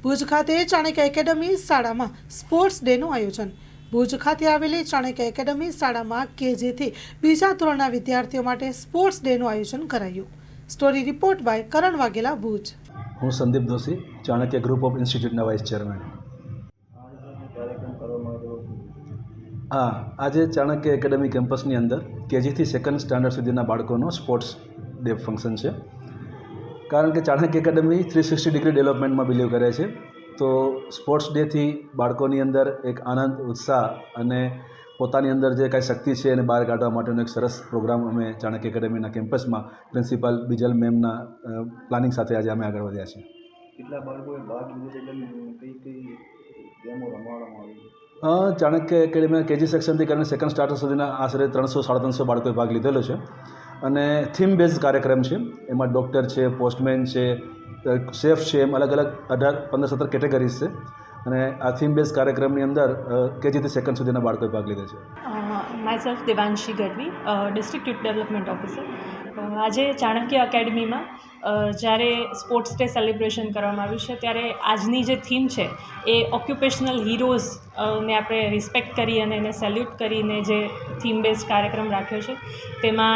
ભુજ ખાતે ચાણક્ય એકેડમી શાળામાં સ્પોર્ટ્સ ડેનું આયોજન। ભુજ ખાતે આવેલી ચાણક્ય એકેડમી શાળામાં કેજીથી બીજા ધોરણના વિદ્યાર્થીઓ માટે સ્પોર્ટ્સ ડેનું આયોજન કરાયું। Story report by Karan Vaghela, Bhuj. હું સંદીપ દોશી, ચાણક્ય ગ્રુપ ઓફ ઇન્સ્ટિટ્યૂટના વાઇસ ચેરમેન। આજે ચાણક્ય એકેડમી કેમ્પસની અંદર કેજીથી સેકન્ડ સ્ટાન્ડર્ડ સુધીના બાળકોનો સ્પોર્ટ્સ ડે ફંક્શન છે। કારણ કે ચાણક્ય એકેડમી 360 ડિગ્રી ડેવલપમેન્ટમાં બિલીવ કરે છે, તો સ્પોર્ટ્સ ડેથી બાળકોની અંદર એક આનંદ, ઉત્સાહ અને પોતાની અંદર જે કાંઈ શક્તિ છે એને બહાર કાઢવા માટેનો એક સરસ પ્રોગ્રામ અમે ચાણક્ય એકેડમીના કેમ્પસમાં પ્રિન્સિપાલ બીજલ મેમના પ્લાનિંગ સાથે આજે અમે આગળ વધ્યા છીએ। કેટલા બાળકોએ ભાગ લીધો છે, કઈ ગેમો રમાડવામાં આવી? ચાણક્ય એકેડમીના કેજી સેક્શનથી કરીને સેકન્ડ સ્ટાન્ડર્ડ સુધીના આશરે 300-350 બાળકોએ ભાગ લીધેલો છે અને થીમ બેઝ કાર્યક્રમ છે। એમાં ડૉક્ટર છે, પોસ્ટમેન છે, શેફ છે, એમ અલગ અલગ 18-15-17 કેટેગરીઝ છે અને આ થીમ બેઝ કાર્યક્રમની અંદર કેજીથી સેકન્ડ સુધીના બાળકોએ ભાગ લીધો છે। Myself Devanshi Gadhvi, district youth development officer. આજે ચાણક્ય એકેડમીમાં જ્યારે સ્પોર્ટ્સ ડે સેલિબ્રેશન કરવામાં આવ્યું છે, ત્યારે આજની જે થીમ છે એ ઓક્યુપેશનલ હીરોઝ ને આપણે રિસ્પેક્ટ કરી અને એને સેલ્યુટ કરીને જે થીમ બેઝ કાર્યક્રમ રાખ્યો છે, તેમાં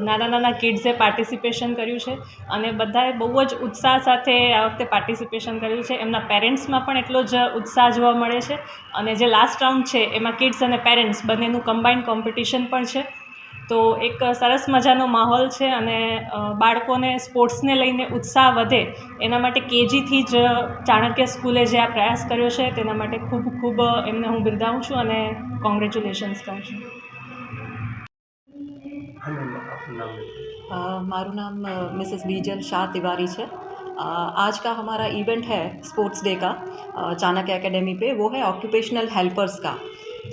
નાના કિડ્સે પાર્ટિસિપેશન કર્યું છે અને બધાએ બહુ જ ઉત્સાહ સાથે આ વખતે પાર્ટિસિપેશન કર્યું છે। એમના પેરેન્ટ્સમાં પણ એટલો જ ઉત્સાહ જોવા મળે છે અને જે લાસ્ટ રાઉન્ડ છે એમાં કિડ્સ અને પેરેન્ટ્સ બંનેનું કમ્બાઇન્ડ કોમ્પિટિશન પણ છે। તો એક સરસ મજાનો માહોલ છે અને બાળકોને સ્પોર્ટ્સને લઈને ઉત્સાહ વધે એના માટે કેજીથી જ ચાણક્ય સ્કૂલે જે આ પ્રયાસ કર્યો છે તેના માટે ખૂબ ખૂબ એમને હું બિરદાવું છું અને કોંગ્રેચ્યુલેશન્સ કહું છું। मारू नाम मिसेस बीजल शाह तिवारी है। आज का हमारा इवेंट है स्पोर्ट्स डे का चाणक्य एकेडमी पे, वो है ऑक्यूपेशनल हेल्पर्स का।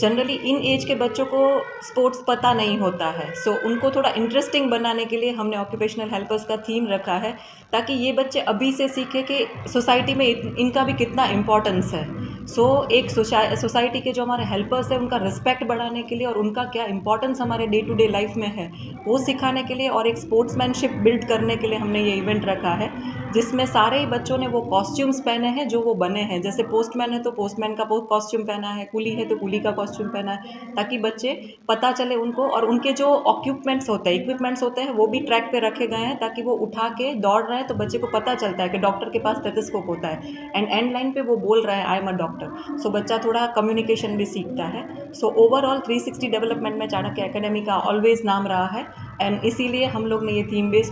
जनरली इन एज के बच्चों को स्पोर्ट्स पता नहीं होता है, सो उनको थोड़ा इंटरेस्टिंग बनाने के लिए हमने ऑक्यूपेशनल हेल्पर्स का थीम रखा है, ताकि ये बच्चे अभी से सीखें कि सोसाइटी में इनका भी कितना इम्पोर्टेंस है। सो एक सोसाइटी के जो हमारे हेल्पर्स हैं उनका रिस्पेक्ट बढ़ाने के लिए और उनका क्या इम्पोर्टेंस हमारे डे टू डे लाइफ में है वो सिखाने के लिए और एक स्पोर्ट्समैनशिप बिल्ड करने के लिए हमने ये इवेंट रखा है, जिसमें सारे ही बच्चों ने वो कॉस्ट्यूम्स पहने हैं जो वो बने हैं। जैसे पोस्टमैन है तो पोस्टमैन का कॉस्ट्यूम पहना है, कूली है तो कूली का कॉस्ट्यूम पहना है, ताकि बच्चे पता चले उनको। और उनके जो इक्विपमेंट्स होते हैं वो भी ट्रैक पे रखे गए हैं, ताकि वो उठा के दौड़ रहे हैं तो बच्चे को पता चलता है कि डॉक्टर के पास स्टेथोस्कोप होता है एंड एंड लाइन पे वो बोल रहा है आई एम अ डॉक्टर। सो बच्चा थोड़ा कम्युनिकेशन भी सीखता है। सो ओवरऑल 360 डेवलपमेंट में चाणक्य एकेडमी का ऑलवेज नाम रहा है एंड इसीलिए हम लोग ने ये थीम बेस्ड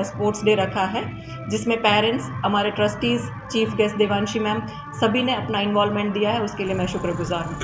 स्पोर्ट्स डे रखा है, जिसमें पेरेंट्स, हमारे trustees, chief guest Devanshi ma'am, सभी ने अपना इन्वॉल्वमेंट दिया है। उसके लिए मैं शुक्रगुजार हूँ।